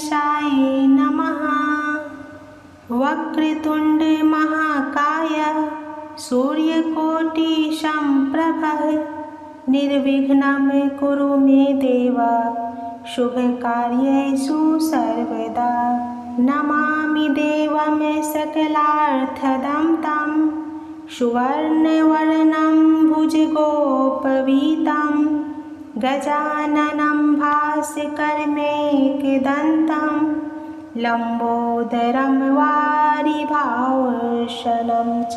गणेशाय नमः। वक्रतुंड महाकाय सूर्यकोटि समप्रभ निर्विघ्नं कुरु मे देव शुभकार्येषु सर्वदा। नमामि देवं सकलार्थदं तं सुवर्णवर्णं भुजगोपवीतं गजाननं भास्करमेकदन्तं लम्बोदरं वारिभावशनं च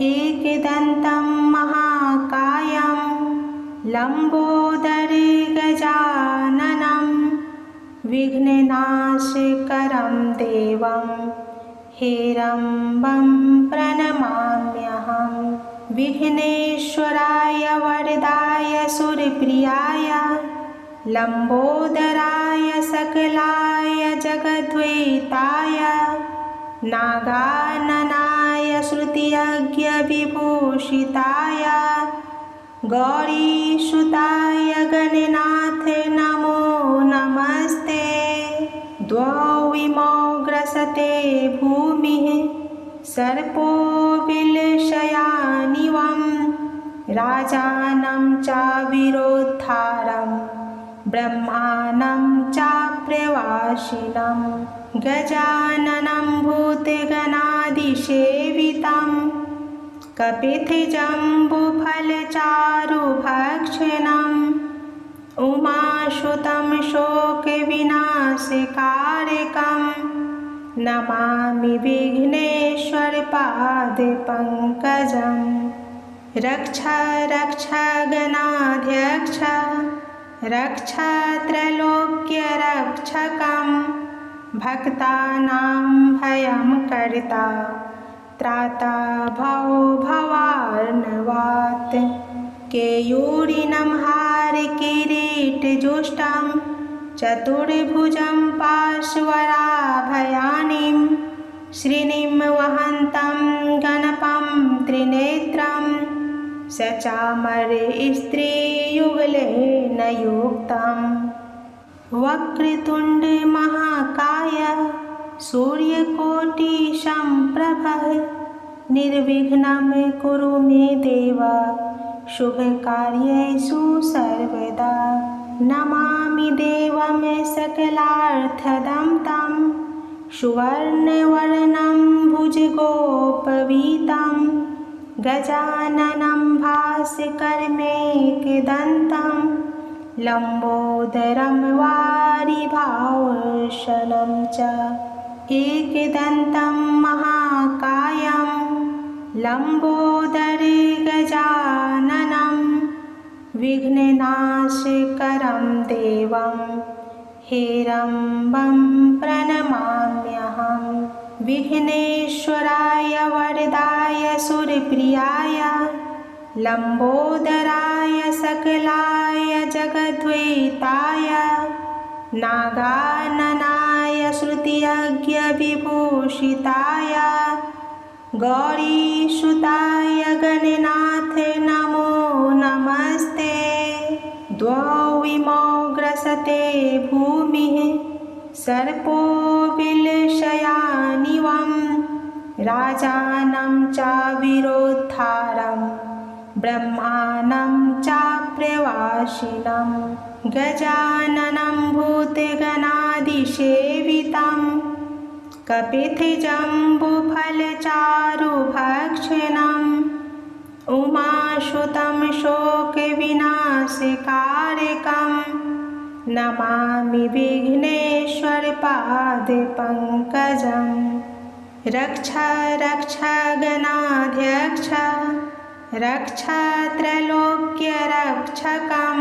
एकदन्तं महाकायं लम्बोदरे गजाननं विघ्ननाशकरं देवं हेरम्बं प्रणमाम्यहम्। विघ्नेश्वराय वरदाय सुरप्रियाय लम्बोदराय सकलाय जगद्वेताय नागाननाय श्रुतियज्ञविभूषिताय गौरीसुताय गणनाथ नमो नमस्ते। द्वौ इमौ ग्रसते भूमिः सर्पो विलशयानिवं राजानं चाविरोद्धारं ब्रह्माणं चाप्यवासिनं गजाननं भूतगणादिसेवितं कपितजम्बुफलचारुभक्षणम् उमासुतं शोकविनाशकारकं नमामि विघ्नेश्वरपादपङ्कजं। रक्ष रक्ष गणाध्यक्ष रक्ष त्रैलोक्यरक्षकं भक्तानां भयं कर्ता त्राता भवो भवार्णवात्। केयूरिनं हारकिरीटजुष्टं चतुर्भुजं पार्श्वराभयानीं श्रीनिं वहन्तं गणपं त्रिनेत्रं सचामरस्त्रीयुगलेन युक्तं। वक्रतुंड महाकाय सूर्यकोटि समप्रभ निर्विघ्नं कुरु मे देव शुभकार्येषु सर्वदा। नमामि देवं सकलार्थदं तं सुवर्णवर्णं भुजगोपवीतं गजाननं भास्करमेकदन्तं लम्बोदरं वारिभावशनं च एकदन्तं महाकायं लम्बोदरे गजाननं विघ्ननाशकरं देवं हेरम्बं प्रणमाम्यहम्। विघ्नेश्वराय वरदाय सुरप्रियाय लम्बोदराय सकलाय जगद्वेताय नागाननाय श्रुतियज्ञविभूषिताय गौरीसुताय गणनाथ नमो नमस्ते। द्वौ इमौ ग्रसते भूमिः सर्पो विलशयानिवं राजानं चाविरोद्धारं ब्रह्माणं चाप्यवासिनं गजाननं भूतगणादिसेवितं कपितजम्बुफलचारुभक्षणम् उमासुतं शोकविनाशकारकं नमामि विघ्नेश्वरपादपङ्कजं। रक्ष रक्ष गणाध्यक्ष रक्ष त्रैलोक्यरक्षकं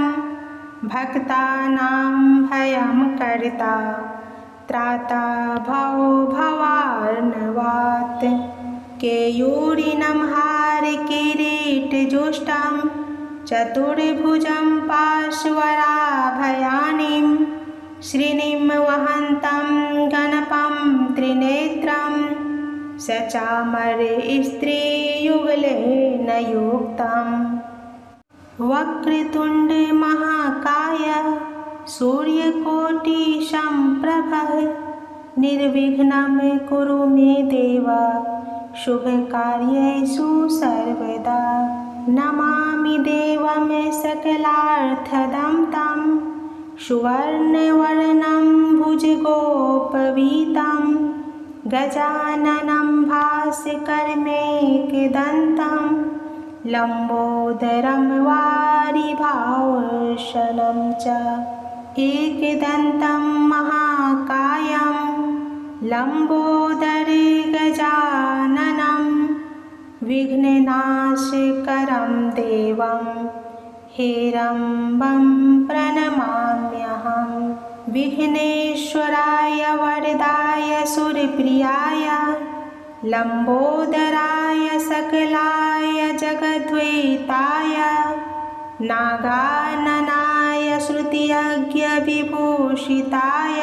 भक्तानां भयं कर्ता त्राता भवो भवार्णवात्। केयूरिनं हारकिरीटजुष्टं चतुर्भुजं पार्श्वराभयानीं श्रीनिं वहन्तं गणपं त्रिनेत्रं सचामरस्त्रीयुगलेन युक्तं। वक्रतुंड महाकाय सूर्यकोटिसम्प्रभः निर्विघ्नं कुरु मे देव शुभकार्येषु सर्वदा। नमामि देवं सकलार्थदं तं सुवर्णवर्णं भुजगोपवीतं गजाननं भास्करमेकदन्तं लम्बोदरं वारिभावशनं च एकदन्तं महाकायं लम्बोदरे गजाननं विघ्ननाशकरं देवं हेरम्बं प्रणमाम्यहं। विघ्नेश्वराय वरदाय सुरप्रियाय लम्बोदराय सकलाय जगद्वेताय नागाननाय श्रुतियज्ञविभूषिताय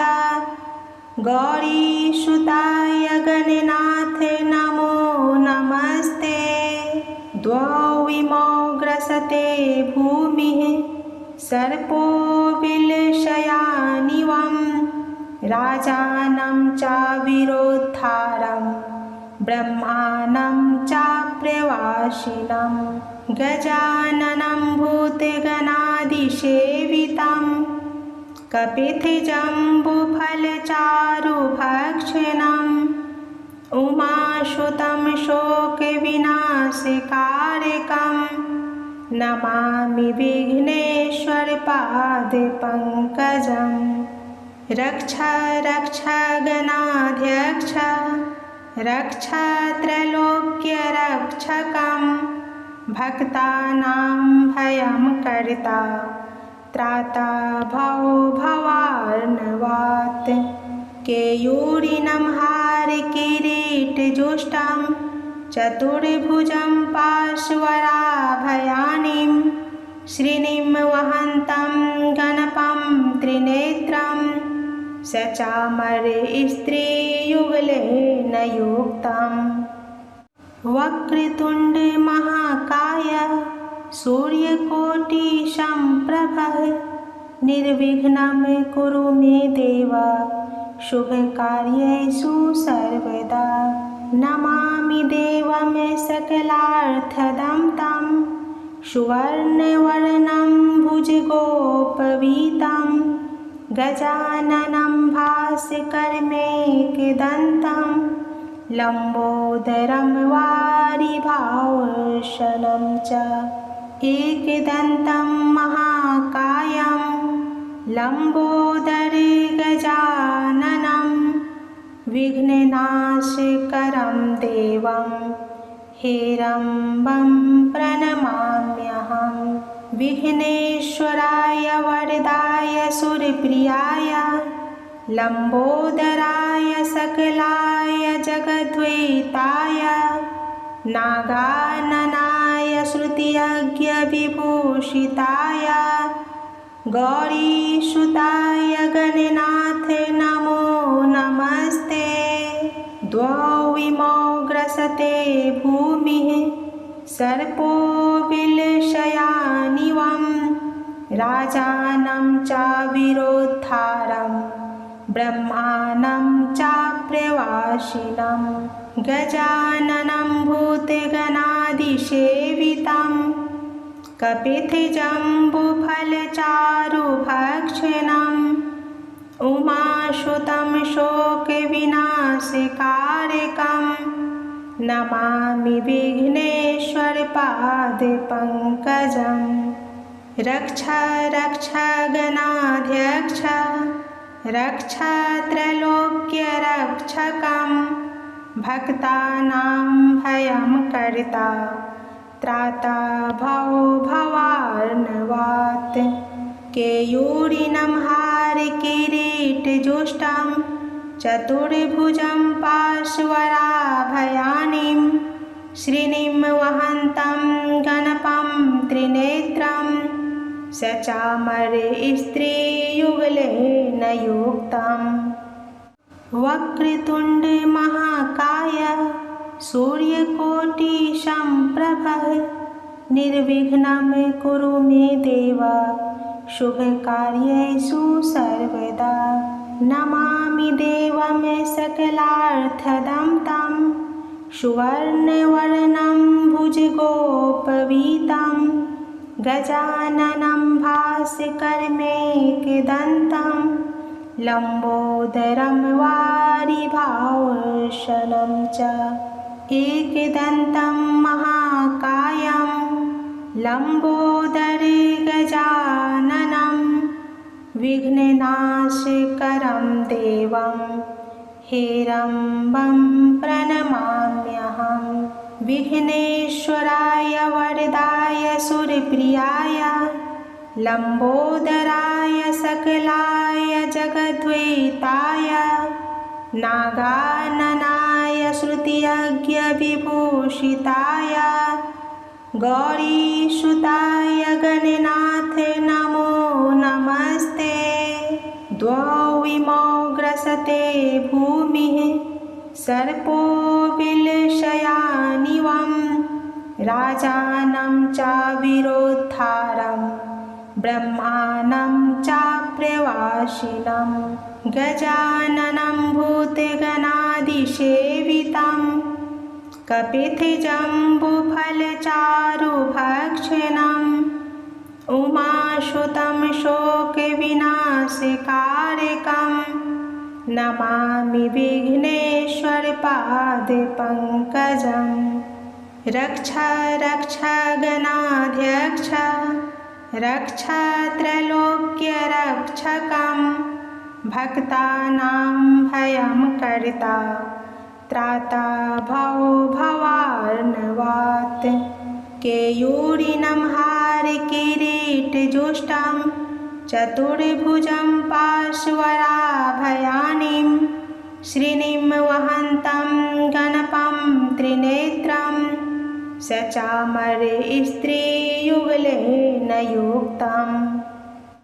गौरीसुताय गणनाथ नमो नमस्ते। द्वौ इमौ ग्रसते भूमिः सर्पो विलशयानिवं राजानं चाविरोद्धारं ब्रह्माणं चाप्यवासिनं गजाननं भूतगणादिसेवितं कपितजम्बुफलचारुभक्षणम् उमासुतं शोकविनाशकारकं नमामि विघ्नेश्वरपादपङ्कजं। रक्ष रक्ष गणाध्यक्ष रक्ष त्रैलोक्यरक्षकं भक्तानां भयं कर्ता त्राता भवो भवार्णवात्। केयूरिनं हारकिरीटजुष्टं चतुर्भुजं पार्श्वराभयानीं श्रीनिं वहन्तं गणपं त्रिनेत्रं सचामरस्त्रीयुगलेन युक्तं। वक्रतुण्डमहाकाय सूर्यकोटिसम्प्रभः निर्विघ्नं कुरु मे देव शुभकार्येषु सर्वदा। नमामि देवं सकलार्थदं तं सुवर्णवर्णं भुजगोपवीतं गजाननं भास्करमेकदन्तं लम्बोदरं वारिभावशनं च एकदन्तं महाकायं लम्बोदरे गजाननं विघ्ननाशकरं देवं हेरम्बं प्रणमाम्यहं। विघ्नेश्वराय वरदाय सुरप्रियाय लम्बोदराय सकलाय जगद्वेताय नागाननाय श्रुतियज्ञविभूषिताय गौरीसुताय गणनाथ नमो नमस्ते। द्वौ इमौ ग्रसते भूमिः सर्पो विलशयानिवं राजानं चाविरोद्धारं ब्रह्माणं चाप्यवासिनं गजाननं भूतगणादिसेवितं कपितजम्बुफलचारुभक्षणम् उमासुतं शोकविनाशकारकं नमामि विघ्नेश्वरपादपङ्कजं। रक्ष रक्ष गणाध्यक्ष रक्ष त्रैलोक्यरक्षकं भक्तानां भयं कर्ता त्राता भवो भवार्णवात्। केयूरिनं हारकिरीटजुष्टं चतुर्भुजं पार्श्वराभयानीं श्रीनिं वहन्तं गणपं त्रिनेत्रं सचामरस्त्रीयुगलेन युक्तं। वक्रतुण्डमहाकाय सूर्यकोटिसम्प्रभः निर्विघ्नं कुरु मे देव शुभकार्येषु सर्वदा नमामि देवं सकलार्थदं तं सुवर्णवर्णं भुजगोपवीतं गजाननं भास्करमेकदन्तं लम्बोदरं वारिभावशनं च एकदन्तं महाकायं लम्बोदरे गजाननं विघ्ननाशकरं देवं हेरम्बं प्रणमाम्यहं विघ्नेश्वराय वरदाय सुरप्रियाय लम्बोदराय सकलाय जगद्वेताय नागाननाय श्रुतियज्ञविभूषिताय गौरीसुताय गणनाथ नमो नमस्ते। द्वौ इमौ ग्रसते भूमिः सर्पो विलशयानिवं राजानं चाविरोद्धारं ब्रह्माणं चाप्यवासिनं गजाननं भूतगणादिसेवितं कपितजम्बुफलचारुभक्षणम् उमासुतं शोकविनाशकारकं नमामि विघ्नेश्वरपादपङ्कजं रक्ष रक्ष गणाध्यक्ष रक्ष त्रैलोक्यरक्षकं भक्तानां भयं कर्ता त्राता भवो भवार्णवात् केयूरिनं हारकिरीटजुष्टं चतुर्भुजं पार्श्वराभयानीं श्रीनिं वहन्तं गणपं त्रिनेत्रं सचामर स्त्रीयुगलेन युक्तं